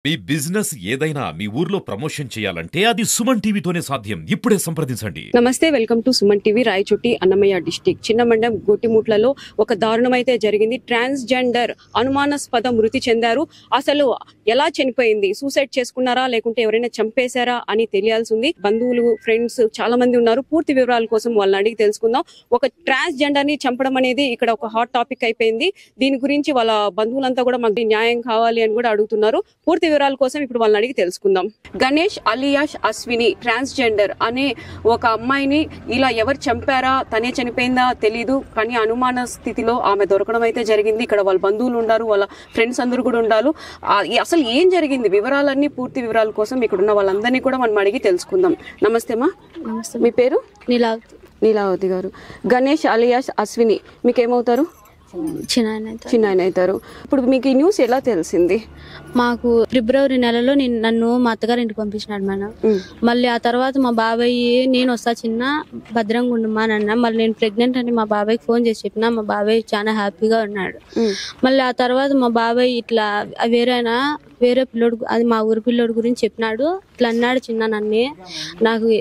మీ business ఏదైనా మీ ఊర్లో promotion చేయాలంటే అది సుమన్ టీవీతోనే సాధ్యం. ఇప్పుడే సంప్రదించండి. నమస్తే, welcome to Suman TV. Rayachoti Annamayya district చిన్న మండలం గోటిముట్లలో ఒక దారుణం అయితే జరిగింది. ట్రాన్స్జెండర్ అనుమానాస్పద మృతి చెందారు. అసలు ఎలా చనిపోయింది, సూసైడ్ చేసుకున్నారా లేకుంటే ఎవరైనా చంపేశారా అని తెలియాల్సి ఉంది. బంధువులు, ఫ్రెండ్స్ చాలా మంది ఉన్నారు. పూర్తి వివరాల కోసం వాళ్ళని అడిగి తెలుసుకుందాం. ఒక ట్రాన్స్జెండర్ ని చంపడం అనేది ఇక్కడ ఒక హాట్ టాపిక్ అయిపోయింది. దీని గురించి వాళ్ళ బంధువులంతా కూడా మాకు న్యాయం కావాలి అని కూడా అడుగుతున్నారు. పూర్తి వివరాల కోసం ఇప్పుడు వాళ్ళని అడిగి తెలుసుకుందాం. గణేష్ అలియాష్ అశ్విని ట్రాన్స్జెండర్ అనే ఒక అమ్మాయిని ఇలా ఎవరు చంపారా, తనే చనిపోయిందా తెలీదు, కానీ అనుమాన స్థితిలో ఆమె దొరకడం అయితే జరిగింది. ఇక్కడ వాళ్ళ బంధువులు ఉన్నారు, వాళ్ళ ఫ్రెండ్స్ అందరూ కూడా ఉండాలి. అసలు ఏం జరిగింది, వివరాలన్నీ పూర్తి వివరాల కోసం ఇక్కడ ఉన్న వాళ్ళందరినీ కూడా మనం అడిగి తెలుసుకుందాం. నమస్తే మా. మీ పేరు? నీలావతి గారు. గణేష్ అలియాష్ అశ్విని మీకేమవుతారు? చిన్నాయన అవుతారు. ఇప్పుడు మీకు ఈ న్యూస్ ఎలా తెలిసింది? మాకు ఫిబ్రవరి నెలలో నన్ను మా అత్తగారి ఇంటికి పంపించినాడు మేడం. మళ్ళీ ఆ తర్వాత మా బాబాయ్ నేను వస్తా చిన్న భద్రంగా ఉండమా అన్న. మళ్ళీ నేను ప్రెగ్నెంట్ అని మా బాబాయ్కి ఫోన్ చేసి చెప్పిన. మా బాబాయ్ చాలా హ్యాపీగా ఉన్నాడు. మళ్ళీ ఆ తర్వాత మా బాబాయ్ ఇట్లా వేరే పిల్లోడు, అది మా ఊరి పిల్లోడు గురించి చెప్పినాడు. ఇట్లా అన్నాడు చిన్న నన్నే,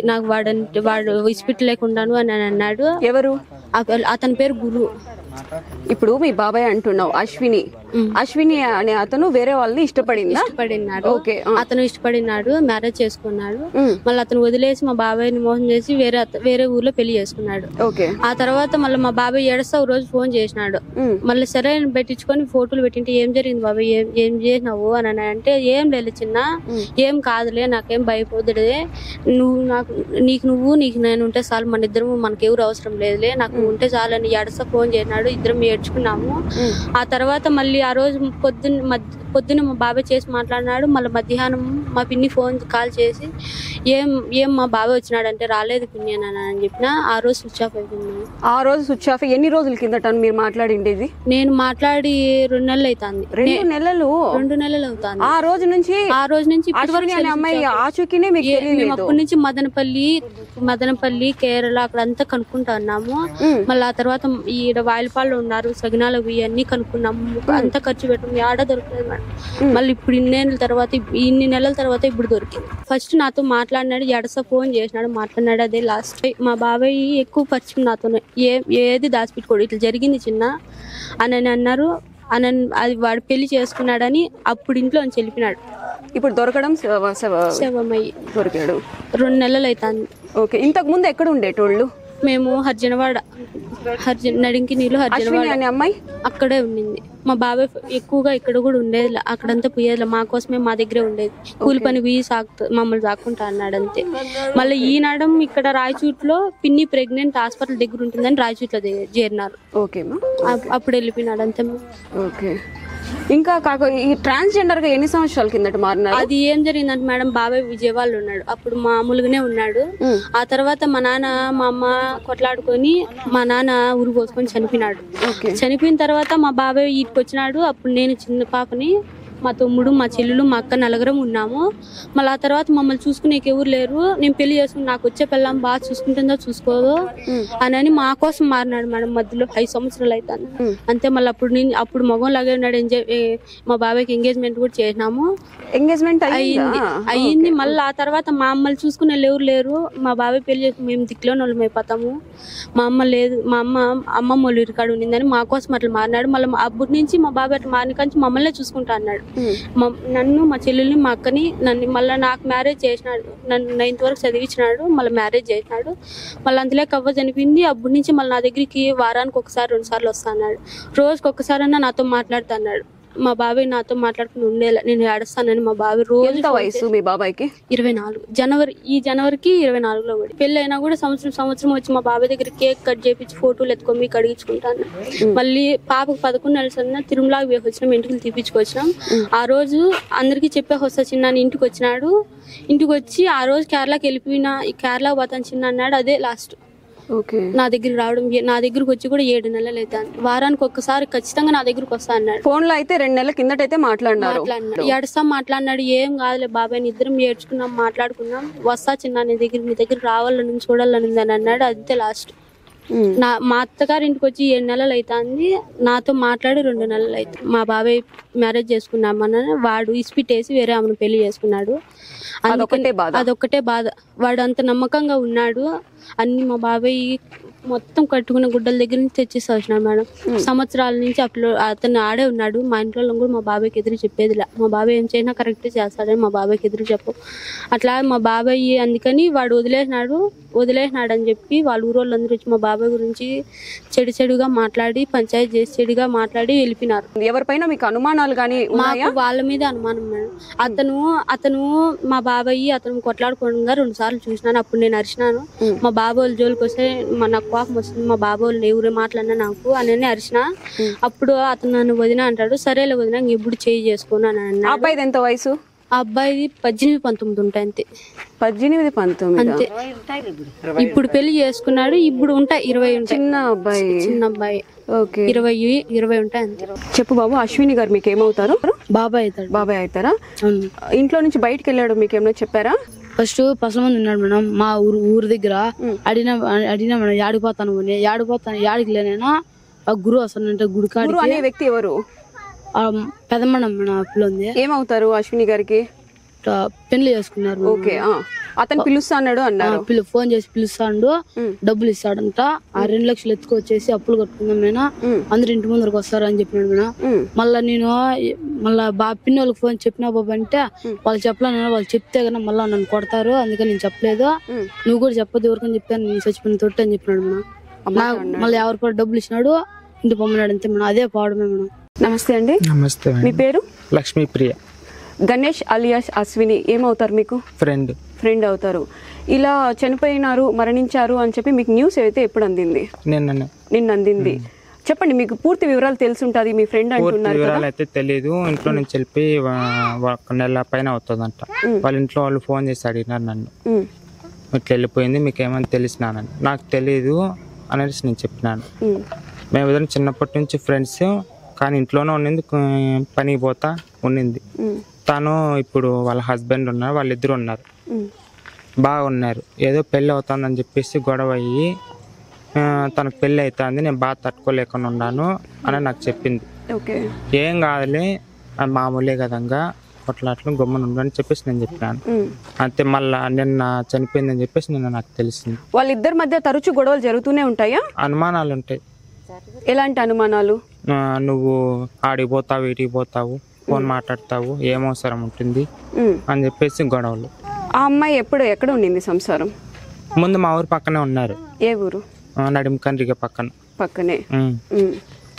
నాకు వాడు ఇస్పిట్ లేకుండాను అని అన్నాడు. ఎవరు? అతని పేరు గురు. ఇప్పుడు మీ బాబాయ్ అంటున్నావు అశ్విని అనే అతను వేరే వాళ్ళని ఇష్టపడినాడు. ఓకే, అతను ఇష్టపడినాడు, మ్యారేజ్ చేసుకున్నాడు. మళ్ళీ అతను వదిలేసి మా బాబాయ్ని మోసం చేసి వేరే ఊర్లో పెళ్లి చేసుకున్నాడు. ఓకే, ఆ తర్వాత మళ్ళీ మా బాబాయ్ ఏడుస్తా ఒక రోజు ఫోన్ చేసినాడు. మళ్ళీ సరే పెట్టించుకొని ఫోటోలు పెట్టింటే ఏం జరిగింది బాబాయ్, ఏం చేసినావు అని అంటే, ఏం లేదు చిన్న, ఏం కాదులే, నాకేం భయపోదుడే, నీకు నేను ఉంటే చాలు, మన ఇద్దరు మనకెవరు అవసరం లేదులే, నాకు ఉంటే చాలు అని ఏడుస్తా ఫోన్ చేసినాడు. ఇద్దరం ఏడ్చుకున్నాము. ఆ తర్వాత మళ్ళీ ఆ రోజు పొద్దున్న మా బాబాయ్ చేసి మాట్లాడినాడు. మళ్ళీ మధ్యాహ్నం మా పిన్ని కాల్ చేసి ఏం మా బాబాయ్ వచ్చినాడంటే, రాలేదు పిన్ని అని చెప్పిన. ఆ రోజు స్విచ్ ఆఫ్ అయిపోయింది. ఆ రోజు స్విచ్ ఆఫ్. ఎన్ని రోజుల కిందట మీరు మాట్లాడిండేది? నేను మాట్లాడి 2 నెలలు అవుతుంది. 2 నెలలు? 2 నెలలు అవుతుంది. ఆ రోజు నుంచి అమ్మాయి ఆచూకీనే మీకు తెలియలేదు? అప్పటి నుంచి మదనపల్లి కేరళ అక్కడంతా కనుక్కుంటా ఉన్నాము. మళ్ళీ ఆ తర్వాత ఈడ వాయిలపాళ్ళు ఉన్నారు, సగినాలు ఇవన్నీ కనుక్కున్నాము. అంతా ఖర్చు పెట్టాము, ఆడ దొరకలేదు మేడం. మళ్ళీ ఇప్పుడు ఇన్ని నెలల తర్వాత ఇప్పుడు దొరికింది. ఫస్ట్ నాతో మాట్లాడినాడు, ఎడస ఫోన్ చేసినాడు, మాట్లాడినాడు. అదే లాస్ట్. మా బాబాయ్ ఎక్కువ పరిచయం నాతోనే, ఏది దాచిపెట్టుకోడు, ఇట్లా జరిగింది చిన్న అని అన్నారు. అది వాడు పెళ్లి చేసుకున్నాడని అప్పుడు ఇంట్లో నుంచి వెళ్ళిపోయినాడు. ఇప్పుడు దొరకడం శవమయ్యి దొరికాడు. 2 నెలలు అవుతుంది. ఓకే, ఇంతకు ముందు ఎక్కడ ఉండేటోళ్ళు? మేము హర్జనవాడ, నడింకి నీళ్ళు హర్జనవాడ అనే అమ్మాయి అక్కడే ఉండింది. మా బాబాయ్ ఎక్కువగా ఇక్కడ కూడా ఉండేది, అక్కడంతా పోయేది మా కోసమే, మా దగ్గరే ఉండేది. కూలి పని పోయి మమ్మల్ని సాక్కుంటా అన్నాడు అంతే. మళ్ళీ ఈనాడం ఇక్కడ రాయచూట్లో పిన్ని ప్రెగ్నెంట్ హాస్పిటల్ దగ్గర ఉంటుందని రాయచూట్లో చేరినారు. ఓకే, అప్పుడు వెళ్ళిపోయినాడు అంతే. ఓకే, ఇంకా ఈ ట్రాన్స్జెండర్ గా ఎన్ని సంవత్సరాల కిందట మారినారు? అది ఏం జరిగిందంటే మేడం, బాబాయ్ విజయవాడలో ఉన్నాడు, అప్పుడు మామూలుగానే ఉన్నాడు. ఆ తర్వాత మా అమ్మ కొట్లాడుకొని మా నాన్న ఊరు పోసుకొని చనిపోయినాడు. చనిపోయిన తర్వాత మా బాబాయ్ ఇంటికి వచ్చినాడు. అప్పుడు నేను చిన్న పాపని, మా తమ్ముడు, మా చెల్లెలు, మా అక్క నలుగురం ఉన్నాము. మళ్ళీ ఆ తర్వాత మమ్మల్ని చూసుకునేకి ఎవరు లేరు. నేను పెళ్లి చేసుకుని నాకు వచ్చే పిల్లం బాగా చూసుకుంటుందో చూసుకోదో అని మా కోసం మారినాడు మేడం. మధ్యలో 5 సంవత్సరాలు అవుతాను అంతే. మళ్ళీ అప్పుడు మగం లాగే ఉన్నాడు. మా బాబాయ్కి ఎంగేజ్మెంట్ కూడా చేసినాము. ఎంగేజ్మెంట్ అయ్యింది. మళ్ళీ ఆ తర్వాత మా అమ్మల్ని చూసుకునే ఎవరు లేరు. మా బాబాయ్ పెళ్లి చేసి మేము దిక్కులో వాళ్ళం అయిపోతాము. మా అమ్మ లేదు, మా అమ్మమ్మ వాళ్ళు ఇరికాడు ఉండిందని మా కోసం అట్లా మారినాడు. మళ్ళీ అప్పటి నుంచి మా బాబాయ్ అట్లా మారిన కానీ మమ్మల్నే చూసుకుంటా అన్నాడు. నన్ను, మా చెల్లెల్ని, మా అక్కని. మళ్ళీ నాకు మ్యారేజ్ చేసినాడు, నన్ను 9th వరకు చదివించినాడు. మళ్ళీ మ్యారేజ్ చేసినాడు. మళ్ళీ అంతలేక అవ్వ చనిపోయింది. అప్పటి నుంచి మళ్ళీ నా దగ్గరికి వారానికి 1-2 సార్లు వస్తా అన్నాడు. రోజుకి 1 సారన్నా నాతో మాట్లాడుతా అన్నాడు. మా బాబాయ్ నాతో మాట్లాడుకుని ఉండేలా, నేను ఏడుస్తానని మా బాబాయ్ రోజు. వయసు మీ బాబాయ్కి? 24. ఈ జనవరికి 24లో పడి. పెళ్లి అయినా కూడా సంవత్సరం వచ్చి మా బాబాయ్ దగ్గర కేక్ కట్ చేపించి ఫోటోలు ఎత్తుకొని కడిగించుకుంటాను. మళ్ళీ పాపకు 11 నెలలు తిరుమలకి పోయి వచ్చినాం, ఇంటికి తీపించుకొచ్చినాం. ఆ రోజు అందరికి చెప్పే వస్తా చిన్న ఇంటికి వచ్చినాడు. ఇంటికి వచ్చి ఆ రోజు కేరళకి వెళ్ళిపోయినా, కేరళ పోతాను చిన్న అన్నాడు. అదే లాస్ట్ నా దగ్గరికి రావడం. నా దగ్గరకు వచ్చి కూడా 7 నెలలు అవుతాను. వారానికి 1 సారి ఖచ్చితంగా నా దగ్గరకు వస్తా అన్నాడు. ఫోన్ లో అయితే 2 నెలల కిందటైతే మాట్లాడినాడు. మాట్లాడినాడు. ఏం కాదులే బాబాయ్, ఇద్దరం ఏడ్చుకున్నాం, మాట్లాడుకున్నాం. వస్తా చిన్న నీ దగ్గర రావాలని చూడాలని అని అన్నాడు. అంతే లాస్ట్. మా అత్తగారి ఇంటికి వచ్చి 7 నెలలు అవుతుంది. నాతో మాట్లాడి 2 నెలలు అవుతుంది. మా బాబాయ్ మ్యారేజ్ చేసుకున్నామని వాడు ఇస్పిటేసి వేరే ఆమెను పెళ్లి చేసుకున్నాడు. అదొక్కటే బాధ. వాడు అంత నమ్మకంగా ఉన్నాడు. అన్ని మా బాబాయ్ మొత్తం కట్టుకున్న గుడ్డల దగ్గర నుంచి తెచ్చేసి వచ్చినాడు మేడం. సంవత్సరాల నుంచి అతను ఆడే ఉన్నాడు. మా ఇంట్లో కూడా మా బాబాయ్కి ఎదురు చెప్పేదిలా. మా బాబాయ్ ఏం చేసినా కరెక్ట్ చేస్తాడని మా బాబాయ్కి ఎదురు చెప్పు. అట్లా మా బాబాయ్ అందుకని వాడు వదిలేసినాడు అని చెప్పి వాళ్ళ ఊరోళ్ళందరూ వచ్చి మా బాబాయ్ గురించి చెడుగా మాట్లాడి పంచాయతీ చేసి చెడుగా మాట్లాడి వెళ్ళిపోయినారు. ఎవరిపైన మీకు అనుమానాలు కానీ మాకు వాళ్ళ మీద అనుమానం మేడం. అతను మా బాబాయ్ అతను కొట్లాడుకోవడంగా 2 సార్లు చూసినాను. అప్పుడు నేను అరిచినాను. మా బాబాయ్ జోలికి వస్తే నాకు కోపం వస్తుంది. మా బాబాయ్ ఎవరు మాట్లాడినా నాకు అని అరిచిన. అప్పుడు అతను నన్ను వదిన అంటాడు. సరేలే వదిన ఎప్పుడు చేయి చేసుకున్నాను అన్న. అబ్బాయిది ఎంత వయసు? ఆ అబ్బాయిది 18-19 ఉంటాయి అంతే. 18-19 అంతే. ఇప్పుడు పెళ్లి చేసుకున్నాడు. ఇప్పుడు ఉంటాయి 20 ఉంటాయి. చిన్న అబ్బాయి ఓకే 20 ఉంటాయి అంతే. చెప్పు బాబు, అశ్విని గారు మీకు ఏమవుతారు? బాబాయ్ అవుతారా? ఇంట్లో నుంచి బయటకు వెళ్ళాడు, మీకు ఏమైనా చెప్పారా? ఫస్ట్ పసల మంది ఉన్నాడు మేడం. మా ఊరు దగ్గర అడిగినా మేడం యాడిపోతాను యాడికి లేనైనా ఆ గురువు అసలు గుడికాడు అనే వ్యక్తి ఎవరు? పెదమడం మేడం. అప్పుడు ఉంది. ఏమవుతారు అశ్విని గారికి? పెళ్లి చేసుకున్నారు. ఓకే, అతను పిలుస్తాడు అన్నారు. ఫోన్ చేసి పిలుస్తాడు, డబ్బులు ఇస్తాడంట. ఆ 2 లక్షలు ఎత్తుకొచ్చేసి అప్పులు కట్టుకుందాం మేనా, అందరు ఇంటి ముందరకు వస్తారు అని చెప్పినాడు మేనా. మళ్ళా పిన్ని వాళ్ళకి ఫోన్ చెప్పినా బాబా అంటే వాళ్ళు చెప్పలేను. వాళ్ళు చెప్తే కన్నా మళ్ళీ నన్ను కొడతారు, అందుకని నేను చెప్పలేదు. నువ్వు కూడా చెప్పదు ఎవరికని చెప్తాను, నేను చచ్చిపోయిన తొట్టి అని చెప్పినాడు మేడం. మళ్ళీ 50 రూపాయలు డబ్బులు ఇచ్చినాడు, ఇంటి పొమ్మన్నాడు అంతే మేడం. అదే పోవడమే మేడం. నమస్తే అండి. నమస్తే. మీ పేరు? లక్ష్మీ ప్రియ. గణేష్ అలియాస్ అశ్విని ఏమవుతారు మీకు? ఫ్రెండ్ అవుతారు. ఇలా చనిపోయినారు, మరణించారు అని చెప్పి మీకు న్యూస్ అయితే ఎప్పుడు అందింది? నిన్న అందింది. చెప్పండి, మీకు పూర్తి వివరాలు తెలుసుంటది. మీ ఫ్రెండ్ అంటున్నారు వివరాలు అయితే తెలియదు. ఇంట్లో నుంచి వెళ్ళి 1 నెల పైన అవుతుందంట. వాళ్ళ ఇంట్లో వాళ్ళు ఫోన్ చేసి అడిగినారు నన్ను, ఇట్లా వెళ్ళిపోయింది మీకు ఏమని తెలిసినానని. నాకు తెలియదు అనేసి నేను చెప్పినాను. మేము ఏదైనా చిన్నప్పటి నుంచి ఫ్రెండ్స్, కానీ ఇంట్లోనే ఉండింది, పనికి పోతా ఉండింది. తను ఇప్పుడు వాళ్ళ హస్బెండ్ ఉన్నారు, వాళ్ళిద్దరు ఉన్నారు, బాగున్నారు. ఏదో పెళ్ళి అవుతుందని చెప్పేసి గొడవ అయ్యి తనకు పెళ్ళి అవుతుంది, నేను బాగా తట్టుకోలేకుండా ఉన్నాను అని నాకు చెప్పింది. ఏం కాదులే మామూలే కదంగా కొట్లాట్లు గమ్మని ఉండని చెప్పేసి నేను చెప్పాను. అంతే. మళ్ళా నిన్న చనిపోయిందని చెప్పేసి నిన్న నాకు తెలిసింది. వాళ్ళిద్దరి మధ్య తరచూ గొడవలు జరుగుతూనే ఉంటాయా? అనుమానాలు ఉంటాయి. ఎలాంటి అనుమానాలు? నువ్వు ఆడికి పోతావు, వీటికి పోతావు, ఫోన్ మాట్లాడతావు, ఏమవసరం ఉంటుంది అని చెప్పేసి గొడవలు. ఆ అమ్మాయి ఎక్కడ ఉండింది సంసారం? ముందు మా ఊరు పక్కనే ఉన్నారు. ఏ ఊరు? నడిమకండ్రిగా పక్కనే.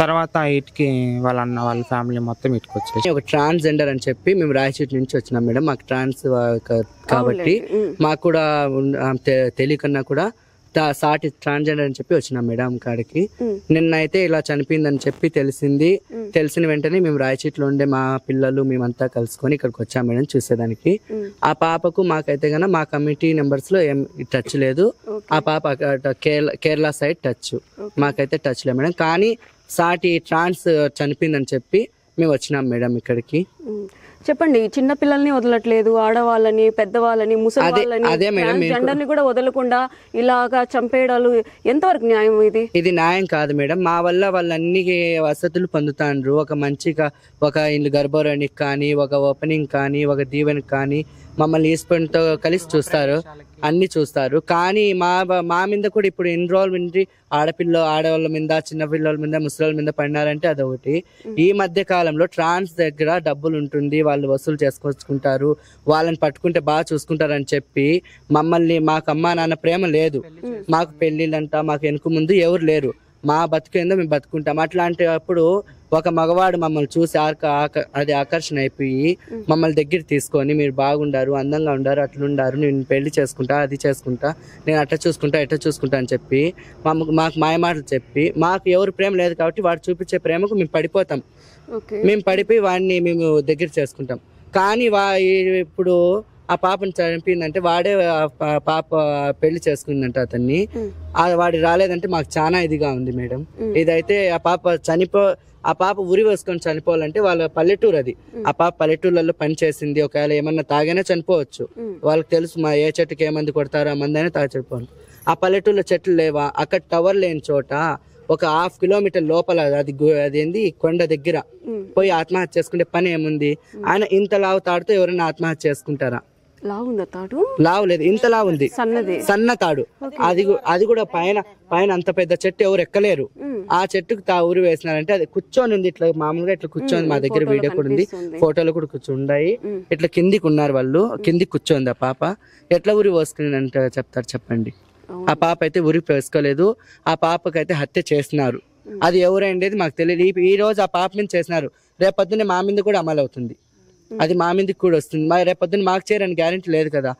తర్వాత ఇటుకి వాళ్ళ అన్న వాళ్ళ ఫ్యామిలీ మొత్తం ఇటుకు వచ్చేసి ఒక ట్రాన్స్జెండర్ అని చెప్పి మేము రాయచోటి నుంచి వచ్చినాం మేడం. మాకు ట్రాన్స్ కాబట్టి మాకు కూడా తెలియకన్నా కూడా సాటి ట్రాన్స్జెండర్ అని చెప్పి వచ్చినాం మేడం కాడికి. నిన్నైతే ఇలా చనిపోయిందని చెప్పి తెలిసిన వెంటనే మేము రాయచీట్లో ఉండే మా పిల్లలు మేమంతా కలుసుకొని ఇక్కడికి వచ్చాం మేడం చూసేదానికి. ఆ పాపకు మాకైతే గన మా కమిటీ నెంబర్స్ లో ఏం టచ్ లేదు. ఆ పాప కేరళ సైడ్ టచ్, మాకైతే టచ్ లేదు మేడం. కానీ సాటి ట్రాన్స్ చనిపోయిందని చెప్పి మేము వచ్చినాం మేడం ఇక్కడికి. చెప్పండి, చిన్న పిల్లల్ని వదలట్లేదు, ఆడవాళ్ళని, పెద్దవాళ్ళని, ముసలి జెండర్ని కూడా వదలకుండా ఇలాగా చంపేయడాలు ఎంతవరకు న్యాయం? ఇది న్యాయం కాదు మేడం. మా వల్ల వాళ్ళు అన్ని వసతులు పొందుతాండ్రు. ఒక మంచిగా ఒక ఇల్లు గర్భారానికి కానీ, ఒక ఓపెనింగ్ కానీ, ఒక దీవెనకి కానీ మమ్మల్ని ఈస్పెంట్తో కలిసి చూస్తారు, అన్ని చూస్తారు. కానీ మా మీద కూడా ఇప్పుడు ఇన్వాల్వ్మెంట్ ఆడవాళ్ళ మీద, చిన్న పిల్లల మీద, ముసలి మీద పడినారంటే అదొకటి. ఈ మధ్య కాలంలో ట్రాన్స్ దగ్గర డబ్బులు ఉంటుంది, వాళ్ళు వసూలు చేసుకొచ్చుకుంటారు, వాళ్ళని పట్టుకుంటే బాగా చూసుకుంటారని చెప్పి మాకు అమ్మా నాన్న ప్రేమ లేదు, మాకు పెళ్లిళ్ళంట, మాకు వెనుక ముందు ఎవరు లేరు, మా బతుకేందో మేము బతుకుంటాం. అట్లాంటి అప్పుడు ఒక మగవాడు మమ్మల్ని చూసి అది ఆకర్షణ అయిపోయి మమ్మల్ని దగ్గర తీసుకొని మీరు బాగుండారు, అందంగా ఉండారు, అట్లుండారు, నేను పెళ్లి చేసుకుంటా, అది చేసుకుంటా, నేను అట్లా చూసుకుంటా, ఎట్లా చూసుకుంటా అని చెప్పి మాకు మాయమాటలు చెప్పి, మాకు ఎవరు ప్రేమ లేదు కాబట్టి వాడు చూపించే ప్రేమకు మేము పడిపోతాం. మేము పడిపోయి వాడిని మేము దగ్గర చేసుకుంటాం. కానీ ఇప్పుడు ఆ పాపను చనిపోయిందంటే వాడే పాప పెళ్లి చేసుకుందంట అతన్ని. వాడి రాలేదంటే మాకు చాలా ఇదిగా ఉంది మేడం. ఇదైతే ఆ పాప ఉరి వేసుకొని చనిపోవాలంటే వాళ్ళ పల్లెటూరు అది. ఆ పాప పల్లెటూర్లలో పని చేసింది, ఒకవేళ ఏమన్నా తాగైనా చనిపోవచ్చు. వాళ్ళకి తెలుసు మా ఏ చెట్టుకి ఏ మంది కొడతారో ఆ మంది అయినా తాగి చనిపోవాలి. ఆ పల్లెటూరులో చెట్లు లేవా? అక్కడ టవర్ లేని చోట ఒక 1/2 కిలోమీటర్ లోపల అదేంది కొండ దగ్గర పోయి ఆత్మహత్య చేసుకుంటే పని ఏముంది? ఆయన ఇంత లావు తాడుతో ఎవరైనా ఆత్మహత్య చేసుకుంటారా? లావుందా తాడు? లావు లేదు, ఇంతలా ఉంది, సన్న తాడు. అది కూడా పైన అంత పెద్ద చెట్టు ఎవరు ఎక్కలేరు. ఆ చెట్టుకు ఊరి వేసినారంటే అది కూర్చొని ఉంది, ఇట్లా మామూలుగా ఇట్లా కూర్చొని, మా దగ్గర వీడియో కూడా ఉంది, ఫోటోలు కూడా కూర్చుండాయి. ఇట్లా కిందికి ఉన్నారు వాళ్ళు, కిందికి కూర్చోంది ఆ పాప. ఎట్లా ఊరి పోసుకుందంటే చెప్తారు చెప్పండి. ఆ పాప అయితే ఊరి వేసుకోలేదు, ఆ పాపకైతే హత్య చేస్తున్నారు. అది ఎవరైండేది మాకు తెలియదు. ఈ రోజు ఆ పాప మీద చేసినారు, రేపొద్దునే మా మీద కూడా అమలు అవుతుంది. అది మా మీదకి కూడా వస్తుంది. మరి రేపొద్దున మాకు చేయరని గ్యారెంటీ లేదు కదా.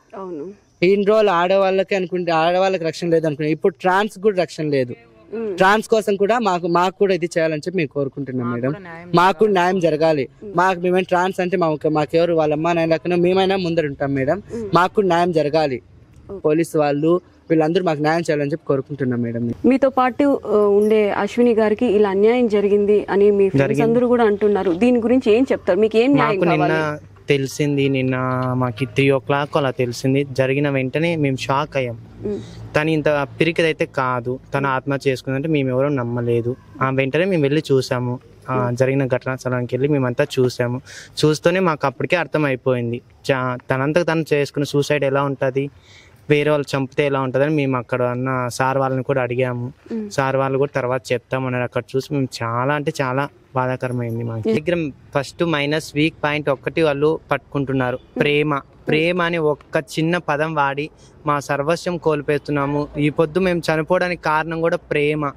ఇన్ని రోజులు ఆడవాళ్ళకి అనుకుంటే ఆడవాళ్ళకి రక్షణ లేదు అనుకుంటే, ఇప్పుడు ట్రాన్స్ కూడా రక్షణ లేదు. ట్రాన్స్ కోసం కూడా మాకు కూడా ఇది చేయాలని చెప్పి మేము కోరుకుంటున్నాం మేడం. మాకు కూడా న్యాయం జరగాలి. మేమైనా ట్రాన్స్ అంటే మాకెవరు వాళ్ళ అమ్మ నాయన లేకుండా మేమైనా ముందర ఉంటాం మేడం. మాకు కూడా న్యాయం జరగాలి. పోలీసు వాళ్ళు వీళ్ళందరూ మాకు న్యాయం చేయాలని చెప్పి కోరుకుంటున్నాం మేడం. మీతో పాటు ఉండే అశ్విని గారికి ఇలా అన్యాయం జరిగింది అని మీ ఫ్రెండ్స్ అందరూ కూడా అంటున్నారు. దీని గురించి ఏం చెప్తారు? మీకు ఏం న్యాయం కావాలి? తెలిసింది నిన్న మాకు 3 o'clock అలా తెలిసింది. జరిగిన వెంటనే మేము షాక్ అయ్యాం. తను ఇంత పిరికిదైతే కాదు, తను ఆత్మహత్య చేసుకుందంటే మేము ఎవరో నమ్మలేదు. వెంటనే మేము వెళ్ళి చూసాము, జరిగిన ఘటనా స్థలానికి వెళ్ళి మేమంతా చూసాము. చూస్తూనే మాకు అప్పటికే అర్థం అయిపోయింది తనంతకు తను చేసుకున్న సూసైడ్ ఎలా ఉంటుంది, వేరే వాళ్ళు చంపితే ఎలా ఉంటుందని మేము అక్కడ ఉన్న సార్ వాళ్ళని కూడా అడిగాము. సార్ వాళ్ళు కూడా తర్వాత చెప్తామన్నారు. అక్కడ చూసి మేము చాలా అంటే చాలా బాధాకరమైంది. మా దగ్గర ఫస్ట్ మైనస్ వీక్ పాయింట్ ఒక్కటి వాళ్ళు పట్టుకుంటున్నారు, ప్రేమ అని ఒక్క చిన్న పదం వాడి మా సర్వస్వం కోల్పోతున్నాము. ఈ పొద్దు మేము చనిపోవడానికి కారణం కూడా ప్రేమ.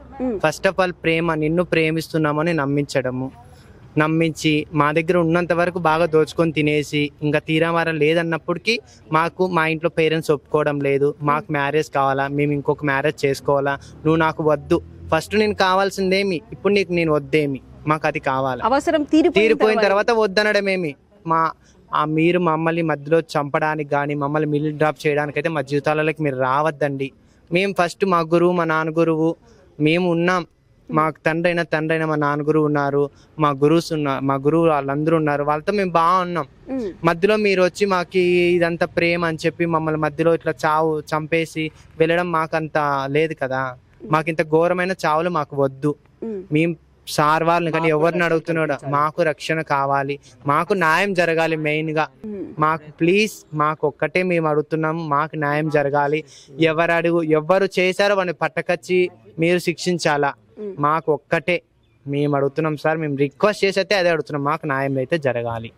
ఫస్ట్ ఆఫ్ ఆల్ ప్రేమ, నిన్ను ప్రేమిస్తున్నామని నమ్మించి మా దగ్గర ఉన్నంత వరకు బాగా దోచుకొని తినేసి ఇంకా తీరామారం లేదన్నప్పటికీ మా ఇంట్లో పేరెంట్స్ ఒప్పుకోవడం లేదు. మాకు మ్యారేజ్ కావాలా, మేము ఇంకొక మ్యారేజ్ చేసుకోవాలా, నువ్వు నాకు వద్దు, ఫస్ట్ నేను కావాల్సిందేమి, ఇప్పుడు నీకు నేను వద్దేమి, మాకు అది కావాలి. అవసరం తీరిపోయిన తర్వాత వద్దనడమేమి. మీరు మమ్మల్ని మధ్యలో చంపడానికి కానీ మమ్మల్ని మిడిల్ డ్రాప్ చేయడానికి అయితే మా జీవితాలలోకి మీరు రావద్దండి. మేము ఫస్ట్ మా గురువు, మా నాన్న గురువు మేము ఉన్నాం. మాకు తండ్రి అయిన మా నాన్న గురువు ఉన్నారు, మా గురువు వాళ్ళందరూ ఉన్నారు, వాళ్ళతో మేము బాగున్నాం. మధ్యలో మీరు వచ్చి మాకు ఇదంతా ప్రేమ అని చెప్పి మమ్మల్ని మధ్యలో ఇట్లా చంపేసి వెళ్ళడం మాకంత లేదు కదా. మాకు ఇంత ఘోరమైన చావులు మాకు వద్దు. మేము సార్ వాళ్ళని కానీ ఎవరిని అడుగుతున్నాడు, మాకు రక్షణ కావాలి, మాకు న్యాయం జరగాలి. మెయిన్ గా మాకు ప్లీజ్, మాకు ఒక్కటే మేము అడుగుతున్నాము, మాకు న్యాయం జరగాలి. ఎవరు చేశారో వాడిని పట్టకచ్చి మీరు శిక్షించాలా, మాకు ఒక్కటే మేము అడుగుతున్నాం సార్. మేము రిక్వెస్ట్ చేసి అయితే అదే అడుగుతున్నాం, మాకు న్యాయం అయితే జరగాలి.